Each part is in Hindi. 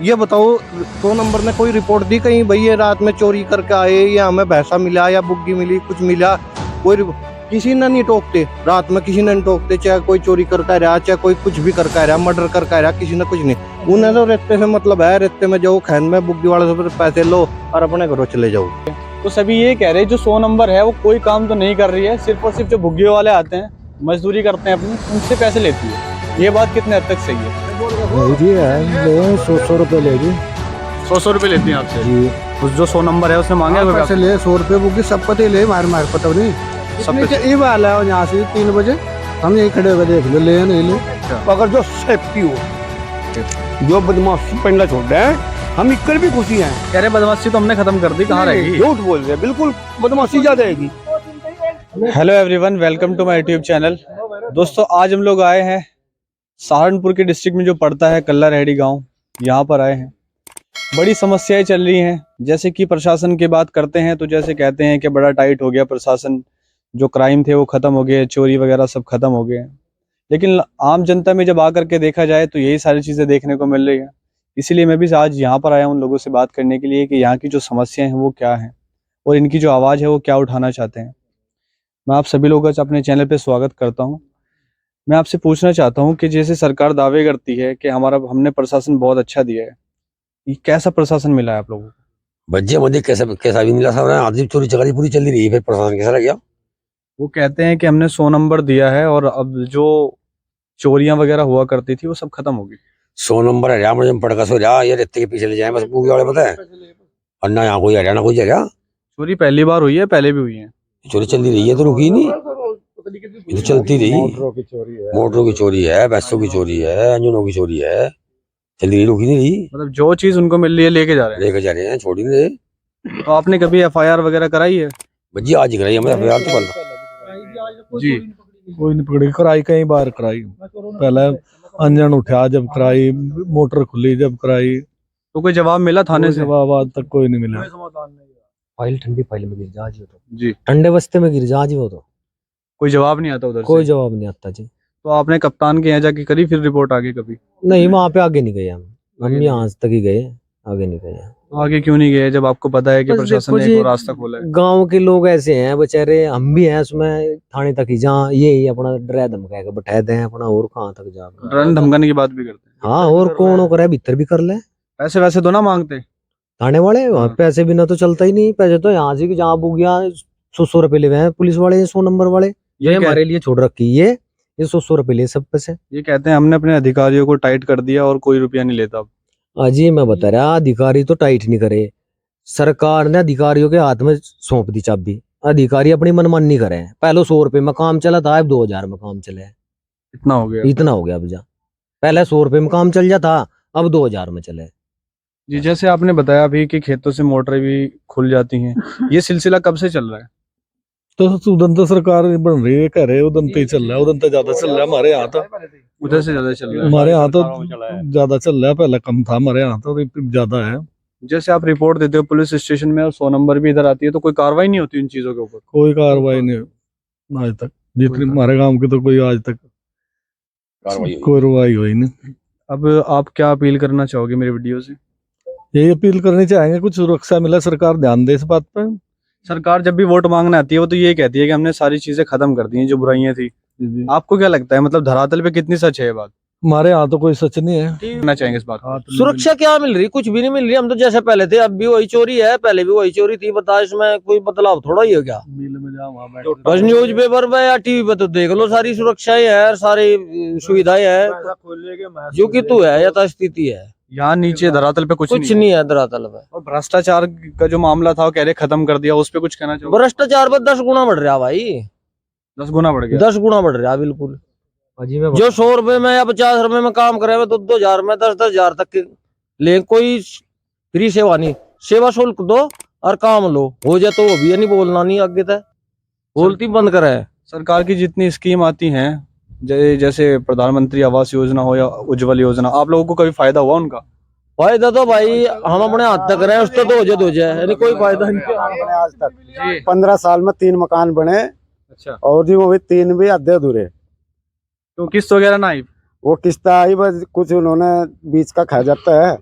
ये बताओ 100 नंबर ने कोई रिपोर्ट दी कहीं भाई ये रात में चोरी करके आए या हमें भैंसा मिला या बुग्गी मिली कुछ मिला? किसी ने नहीं टोकते, रात में किसी ने नहीं टोकते, चाहे कोई चोरी करके रहा चाहे कोई कुछ भी करके रहा, मर्डर करके रहा, किसी ने कुछ नहीं। उन्हें तो रेते से मतलब है, रेते में जाओ खैन में बुग्गी वाले से पैसे लो और अपने घरों चले जाओ। तो सभी ये कह रहे हैं जो 100 नंबर है वो कोई काम तो नहीं कर रही है, सिर्फ और सिर्फ जो भुग्गे वाले आते हैं मजदूरी करते हैं अपनी, उनसे पैसे लेती है। ये बात कितने हद तक सही है? 100 रुपए लेगी। 100 रुपए लेती हैं आपसे जी। उस जो 100 नंबर है उसने मांगे कोई पैसे ले 100 रुपए बुक सब पते ले मार मार पता नहीं सब सब ये वाला है। यहाँ से 3 बजे हम यही खड़े हुए देख लो ले नहीं ले। अगर जो सेफ्टी हो, जो बदमाशी पेंडा छोड़ रहे हैं, हम इक्कर भी खुशी हैं। कह रहे बदमाशी तो हमने खत्म कर दी, कहाँ रहेगी? झूठ बोल रहे हैं, बिल्कुल बदमाशी ज्यादा रहेगी। Hello everyone, welcome to my YouTube channel. दोस्तों आज हम लोग आए हैं सहारनपुर के डिस्ट्रिक्ट में जो पड़ता है कल्लारहड़ी गांव, यहाँ पर आए हैं। बड़ी समस्याएं चल रही हैं। जैसे कि प्रशासन की बात करते हैं तो जैसे कहते हैं कि बड़ा टाइट हो गया प्रशासन, जो क्राइम थे वो खत्म हो गए, चोरी वगैरह सब खत्म हो गए। लेकिन आम जनता में जब आकर के देखा जाए तो यही सारी चीज़ें देखने को मिल रही है। इसीलिए मैं भी आज यहाँ पर आया हूँ उन लोगों से बात करने के लिए कि यहाँ की जो समस्याएं हैं वो क्या हैं और इनकी जो आवाज़ है वो क्या उठाना चाहते हैं। मैं आप सभी लोगों का अपने चैनल पे स्वागत करता हूँ। मैं आपसे पूछना चाहता हूँ कि जैसे सरकार दावे करती है कि हमने प्रशासन बहुत अच्छा दिया है, ये कैसा प्रशासन मिला है आप लोगों को? बच्चे मुझे कैसा कैसा भी मिला था, आधी चोरी चकारी पूरी चल रही है, फिर प्रशासन कैसा रह गया? वो कहते हैं कि हमने 100 नंबर दिया है और अब जो चोरियां वगैरह हुआ करती थी वो सब खत्म होगी। 100 नंबर हरिया मुझे पड़का सो रहा, ये रेते के पीछे ले जाए बस पूरी वाले पता है। और ना यहाँ कोई हरियाणा कोई हरिया चोरी पहली बार हुई है, पहले भी हुई है? चोरी चल रही है तो रुकी नहीं, ये तो चलती रही। मोटरों की चोरी है, भैंसों की चोरी है, अंजुनों की चोरी है, चल रही, रुकी नहीं रही। मतलब जो चीज उनको मिल रही है लेके जा रहे हैं। लेकर जा रहे हैं, छोड़ ही नहीं रहे। तो आपने कभी FIR वगैरह कराई है? भज्जी आज ही कराई हमें FIR तो कल जी। कोई नहीं पकड़ी, कराई कई बार कराई। पहले अंजन उठा जब कराई, मोटर खुली जब कराई, तो कोई जवाब मिला थाने से? जवाब आज तक कोई नहीं मिला। फाइल ठंडी फाइल में गिर जा जी, तो जी। ठंडे बस्ते में गिर जा जी, वो तो कोई जवाब नहीं आता उधर कोई से? जवाब नहीं आता जी। तो आपने कप्तान के यहाँ जाके करी फिर रिपोर्ट आगे कभी? नहीं, वहाँ पे आगे नहीं गए हम यहाँ तक ही गए, आगे नहीं गए। तो आगे क्यों नहीं गए जब आपको पता है कि बस प्रशासन देखो ने जी, एक और रास्ता खोला है? गांव के लोग ऐसे हैं बेचारे, हम भी हैं उसमें थाने तक ही, जहाँ ये अपना डरा धमका के बैठा दें अपना, और कहाँ तक जा। रन धमकाने की बात भी करते हैं? हाँ, और कौन हो करे भीतर भी कर ले। पैसे वैसे तो ना मांगते थाने वाले वहाँ पैसे बिना तो चलता ही नहीं। पैसे तो यहाँ से जहाँ बुक गया 100 रुपए ले हैं पुलिस वाले, 100 नंबर वाले, ये हमारे लिए छोड़ रखी ये 100 रुपए ले सब पैसे। ये कहते हैं हमने अपने अधिकारियों को टाइट कर दिया और कोई रुपया नहीं लेता अब। अजी मैं बता रहा, अधिकारी तो टाइट नहीं करे, सरकार ने अधिकारियों के हाथ में सौंप दी चाबी। अधिकारी अपनी मनमानी करे। पहले 100 रुपए में काम चला था, अब 2000 में काम चले। इतना हो गया? इतना हो गया अब जा। पहले 100 रुपए में काम चल जाता, अब 2000 में चले। जी, जैसे आपने बताया अभी कि खेतों से मोटरें भी खुल जाती हैं, ये सिलसिला कब से चल रहा है? तो उदन तो सरकार बन रही है, कह रहे उदन तो ही चल रहा है, उदन तो ज्यादा चल रहा है हमारे यहाँ। तो उधर से ज्यादा चल रहा है? हमारे यहाँ तो ज्यादा चल रहा है, पहले कम था, हमारे यहाँ तो ज्यादा है। जैसे आप रिपोर्ट देते हो पुलिस स्टेशन में और 100 नंबर भी इधर आती है, तो कोई कार्रवाई नहीं होती इन चीजों के ऊपर? कोई कार्रवाई नहीं आज तक, जितनी हमारे गांव की तो कोई आज तक कार्रवाई हुई नहीं। अब आप क्या अपील करना चाहोगे मेरे वीडियो से? यही अपील करनी चाहेंगे कुछ सुरक्षा मिले, सरकार ध्यान दे इस बात पर। सरकार जब भी वोट मांगने आती है वो तो ये कहती है कि हमने सारी चीजें खत्म कर दी हैं जो बुराइयां थी। आपको क्या लगता है, मतलब धरातल पे कितनी सच है ये बात? हमारे यहाँ तो कोई सच नहीं है। कहना चाहेंगे इस बात को? सुरक्षा क्या मिल रही? कुछ भी नहीं मिल रही। हम तो जैसे पहले थे अब भी वही चोरी है, पहले भी वही चोरी थी। बता, इसमें कोई बदलाव थोड़ा ही हो गया? बस न्यूज पेपर पे या टीवी पे तो देख लो, सारी सुरक्षाएं है, सारी सुविधाएं है, जो कि तू है यथास्थिति है। यहाँ नीचे धरातल पे कुछ नहीं है धरातल पे। और भ्रष्टाचार का जो मामला था वो कह रहे खत्म कर दिया, उस पे कुछ कहना चाहोगे? भ्रष्टाचार पर 10 गुना बढ़ रहा भाई, 10 गुना बढ़ गया? 10 गुना बढ़ रहा बिल्कुल। जो 100 रुपए में या 50 रुपए में काम करे वो 2,000 में 10,000 हजार तक के ले। कोई फ्री सेवा नहीं, सेवा शुल्क दो और काम लो, हो जाए तो वो भी नहीं बोलना नहीं आगे तक, बोलती बंद करे। सरकार की जितनी स्कीम आती हैं जैसे प्रधानमंत्री आवास योजना हो या उज्जवल योजना, आप लोगों को कभी फायदा हुआ उनका? फायदा तो भाई हम अपने हाथ तक रहे, उससे तो हो जाए, यानी कोई फायदा नहीं आज तक 15 साल में 3 मकान बने। अच्छा। और जी वो भी 3 भी आधे अधूरे। तो किस्त वगैरह ना आई? वो किस्त आई बस, कुछ उन्होंने बीच का खा जाता है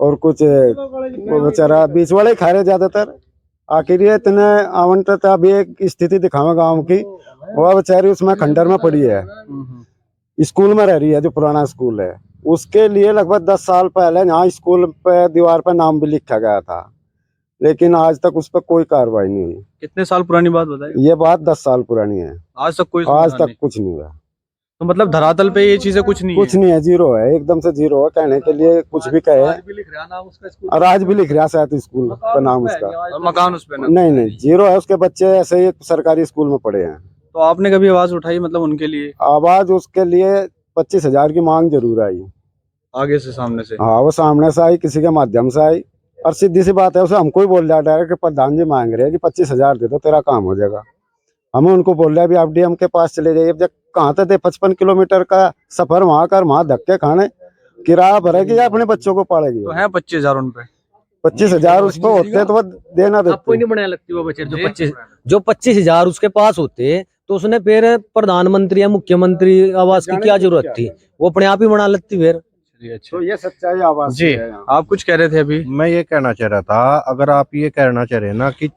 और कुछ वो बेचारा बीच वाले खा रहे ज्यादातर। आखिर ये इतने आवंटित अभी एक स्थिति दिखावा गांव की, वह बेचारी उसमें खंडर में पड़ी है, स्कूल में रह रही है, जो पुराना स्कूल है उसके लिए लगभग 10 साल पहले यहाँ स्कूल पे दीवार पर नाम भी लिखा गया था, लेकिन आज तक उस पर कोई कार्रवाई नहीं हुई। कितने साल पुरानी बात बताइए? ये बात 10 साल पुरानी है, आज तक कोई आज समाधान तक कुछ नहीं हुआ। तो मतलब धरातल पे ये चीजें कुछ नहीं कुछ नहीं है, जीरो है, एकदम से जीरो है। कहने के लिए कुछ भी कहे, आज भी लिख रहा नाम उसका स्कूल, और आज भी लिख रहा शायद स्कूल का नाम उसका, और मकान उस पे ना। नहीं जीरो है। उसके बच्चे ऐसे ही सरकारी स्कूल में पढ़े हैं। तो आपने कभी आवाज उठाई मतलब उनके लिए? आवाज उसके लिए 25,000 की मांग जरूर आई, आगे से सामने से? हाँ, वो सामने से आई, किसी के माध्यम से आई, और सीधी सी बात है, उसे हमको ही बोल रहा है डायरेक्ट, प्रधान जी मांग रहे हैं कि 25,000 दे दो तेरा काम हो जाएगा। हमें उनको बोल रहा है अभी आप डीएम के पास चले जाइए। जब कहाँ तक 55 किलोमीटर का सफर वहां कर, वहां धक्के खाने, किराया भरेगी या अपने बच्चों को पालेगी? तो है 25,000 उन पे? 25,000 उसको होते तो वो देना आपको देते। नहीं बढ़िया लगती वो बच्चे? जो 25,000 उसके पास होते तो उसने फिर प्रधानमंत्री या मुख्यमंत्री आवास की क्या जरूरत थी? वो अपने आप ही बना लेती फिर। अच्छा, तो ये सच्चाई आवाज जी आप कुछ कह रहे थे अभी? मैं ये कहना चाह रहा था, अगर आप ये कहना चाह रहे हैं ना कि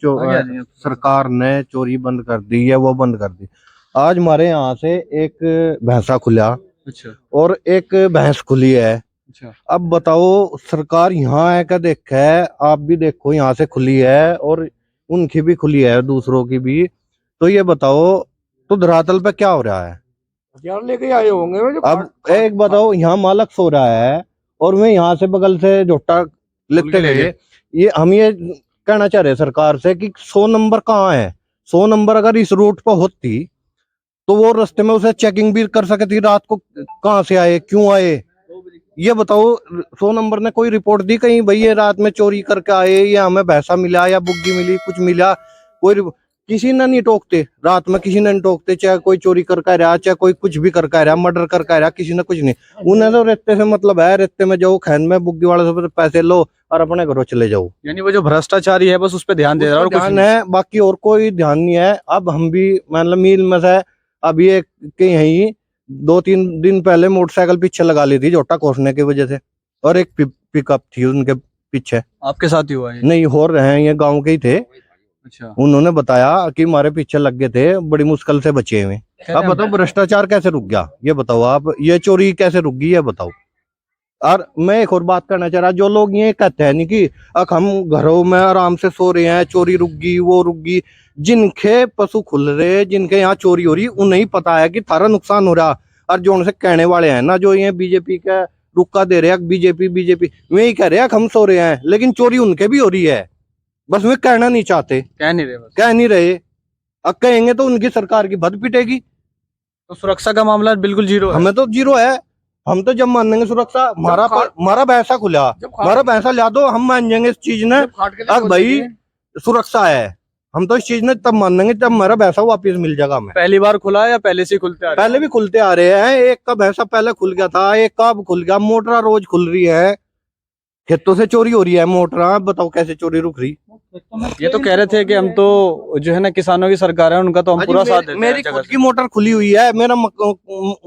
सरकार ने चोरी बंद कर दी है, वो बंद कर दी। आज हमारे यहाँ से एक भैंसा खुला, अच्छा, और एक भैंस खुली है। अच्छा, अब बताओ, सरकार यहाँ है क्या? देखा है, आप भी देखो, यहाँ से खुली है और उनकी भी खुली है, दूसरों की भी। तो ये बताओ, तो धरातल पे क्या हो रहा है? लेके आए होंगे। अब एक बताओ, यहाँ मालक सो रहा है और मैं यहाँ से बगल से झोटा लेते गए। ये हम ये कहना चाह रहे हैं सरकार से कि 100 नंबर कहाँ है? 100 नंबर अगर इस रूट पर होती तो वो रास्ते में उसे चेकिंग भी कर सकती, रात को कहाँ से आए, क्यों आए। ये बताओ, 100 नंबर ने कोई रिपोर्ट दी कहीं भाई ये रात में चोरी करके आए, या हमें भैंसा मिला या बुग्गी मिली, कुछ मिला? कोई किसी ने नहीं टोकते, रात में किसी ने नहीं टोकते, चाहे कोई चोरी करके रहा, चाहे कोई कुछ भी करके रहा, मर्डर करके रहा, किसी ने कुछ नहीं। उन्हें तो रेते से मतलब है, रेते में जाओ, खैन में बुग्गी वाले से पैसे लो और अपने घरों चले जाओ। यानी वो जो भ्रष्टाचारी है बस उस पर ध्यान दे रहा है और कुछ ध्यान नहीं। है, बाकी और कोई ध्यान नहीं है। अब हम भी मतलब मील में से अभी एक के यहीं 2-3 दिन पहले मोटरसाइकिल पीछे लगा ली थी झोटा कोसने की वजह से, और एक पिकअप थी उनके पीछे। आपके साथ ही हुआ है? नहीं, हो रहे हैं, ये गांव के ही थे। अच्छा, उन्होंने बताया कि हमारे पीछे लग गए थे, बड़ी मुश्किल से बचे हुए। अब बताओ, भ्रष्टाचार कैसे रुक गया? ये बताओ आप, ये चोरी कैसे रुक गई? ये बताओ। और मैं एक और बात करना चाह रहा, जो लोग ये कहते हैं नहीं कि हम घरों में आराम से सो रहे हैं, चोरी रुक गई, वो रुक गई, जिनके पशु खुल रहे, जिनके यहाँ चोरी हो रही, उन्हें ही पता है कि थारा नुकसान हो रहा। और जो उनसे कहने वाले हैं ना, जो ये बीजेपी का रुक्का दे रहे हैं, बीजेपी वही कह रहे हैं हम सो रहे हैं, लेकिन चोरी उनके भी हो रही है, बस वे कहना नहीं चाहते, कह नहीं रहे बस। कह नहीं रहे। अब कहेंगे तो उनकी सरकार की भद पिटेगी। तो सुरक्षा का मामला बिल्कुल जीरो है? हमें तो जीरो है। हम तो जब मान लेंगे सुरक्षा, हमारा भैंसा खुला, हमारा भैंसा ला दो, हम मान जाएंगे इस चीज ने, अब भाई सुरक्षा है, हम तो इस चीज ने तब मान लेंगे जब हमारा भैंसा वापिस मिल जाएगा हमें। पहली बार खुला है या पहले से खुलते आ रहे हैं? पहले भी खुलते आ रहे हैं, एक का भैंसा पहले खुल गया था, एक का अब खुल गया। मोटरा रोज खुल रही है, खेतों से चोरी हो रही है मोटरा, बताओ कैसे चोरी रुक रही? ये तो कह रहे थे कि हम तो जो है ना किसानों की सरकार है, उनका तो हम पूरा साथ देते हैं। मेरी खुद की मोटर खुली हुई है, मेरा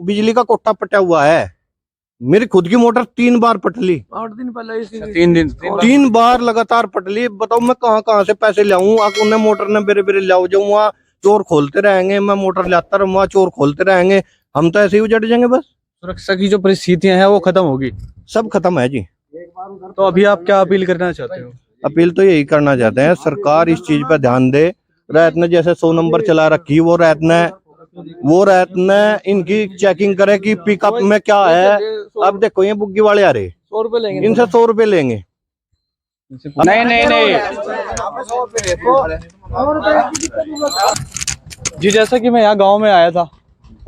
बिजली का कोठा पटा हुआ है, मेरी खुद की मोटर 3 बार पटली, 8 दिन पहले 3 बार लगातार पटली। बताओ मैं कहाँ से पैसे लाऊं? उन्हें मोटर ने बेरे लाओ जाऊंगा, चोर खोलते रहेंगे, मैं मोटर लाता रहूंगा, चोर खोलते रहेंगे, हम तो ऐसे ही उजड़ जाएंगे। बस सुरक्षा की जो परिस्थितियां हैं वो खत्म होगी, सब खत्म है जी। तो अभी आप क्या अपील करना चाहते हो? अपील तो यही करना चाहते हैं, सरकार इस चीज पर ध्यान दे। रात ने जैसे 100 नंबर चला रखी, वो रात ने इनकी चेकिंग करे कि पिकअप में क्या है। अब देखो ये बुग्गी वाले आ रहे, 100 रुपए लेंगे, इनसे 100 रुपए लेंगे। नहीं जी, जैसा कि मैं यहाँ गांव में आया था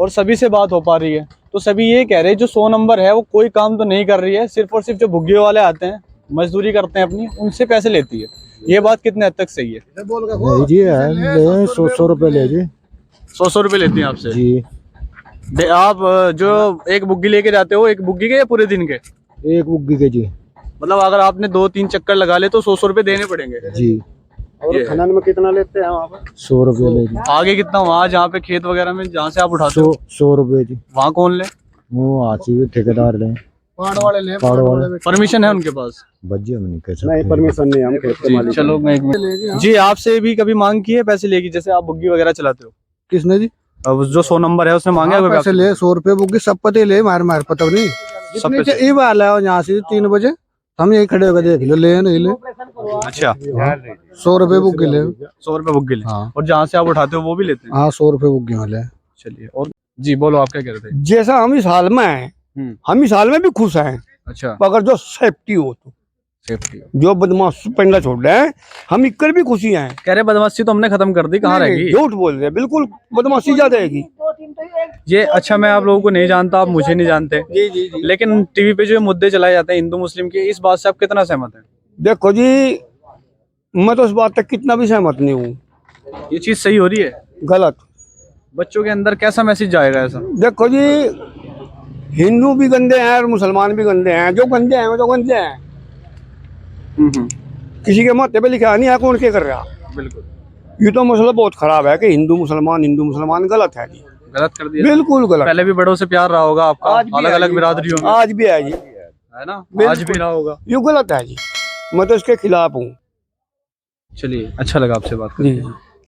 और सभी से बात हो पा रही है, तो सभी ये कह रहे हैं जो 100 नंबर है वो कोई काम तो नहीं कर रही है, सिर्फ और सिर्फ जो भुग्गे वाले आते हैं, मजदूरी करते हैं अपनी, उनसे पैसे लेती है। ये बात कितने हद तक सही है? नहीं जी, 100 रुपए ले जी। 100 रुपए लेती हैं आपसे जी। आप जो एक बुग्गी लेके जाते हो, एक बुग्गी के या पूरे दिन के? एक बुग्गी के जी। मतलब अगर आपने 2-3 चक्कर लगा ले तो 100 रुपए देने पड़ेंगे जी। और खनन में कितना लेते हैं वहाँ पर? 100 रुपए ले जी। आगे कितना? वहाँ जहाँ पे खेत वगैरह में जहाँ से आप उठाते हो? 100 रुपए जी। वहाँ कौन ले? वो आची ठेकेदार ले। परमिशन है उनके पास? नहीं परमिशन नहीं, हम खेत के जी, मालिक चलो मैं एक मिनट। जी, आपसे भी कभी मांग की है पैसे लेगी, जैसे आप बुग्गी वगैरह चलाते हो? किसने जी? अब जो 100 नंबर है उसने मांगे हाँ, कभी पैसे आपसे? ले 100 रुपए बुक सब पते ले मार मार पता नहीं सब जितने पैसे? ये वाला है यहाँ से 3 बजे हम यही खड़े होकर देख लो ले नहीं ले। अच्छा, 100 रुपए बुक के ले। 100 रुपए बुग्गी ले। हाँ और जहाँ से आप उठाते हो वो भी लेते हैं? हाँ 100 रुपए बुक के वाले। चलिए, और जी बोलो, आप क्या कह रहे थे? जैसा हम इस हाल में हैं, हम इस हाल में भी खुश हैं, अच्छा, मगर जो सेफ्टी हो तो सेफ्टी जो बदमाश पेंडा छोड़ रहे हैं, हम इक्कर भी खुशी हैं। कह रहे बदमाशी तो हमने खत्म कर दी, कहाँ नहीं, रहेगी? झूठ बोल रहे हैं, बिल्कुल बदमाशी ज्यादा रहेगी। ये अच्छा, मैं आप लोगों को नहीं जानता, आप मुझे नहीं जानते, जी जी जी। लेकिन टीवी पे जो मुद्दे चलाए जाते हैं हिंदू मुस्लिम के, इस बात से आप कितना सहमत हैं? देखो जी, मैं तो इस बात तक कितना भी सहमत नहीं हूँ, ये चीज सही हो रही है? गलत। बच्चों के अंदर कैसा मैसेज जाएगा ऐसा? देखो जी, हिंदू भी गंदे हैं और मुसलमान भी गंदे हैं, जो गंदे हैं वो तो गंदे हैं। किसी के माथे पे लिखा नहीं है कौन क्या कर रहा। बिल्कुल ये तो मसला बहुत खराब है कि हिंदू मुसलमान गलत है जी, गलत कर दिया। बिल्कुल गलत। पहले भी बड़ों से प्यार रहा होगा आपका, आज भी अलग है अलग जी। बिरादरियों में, आज भी है जी, है ना? बिल्कुल। आज भी रहा होगा। ये गलत है जी, मैं तो इसके खिलाफ हूँ चलिए, अच्छा लगा आपसे बात करके। जी।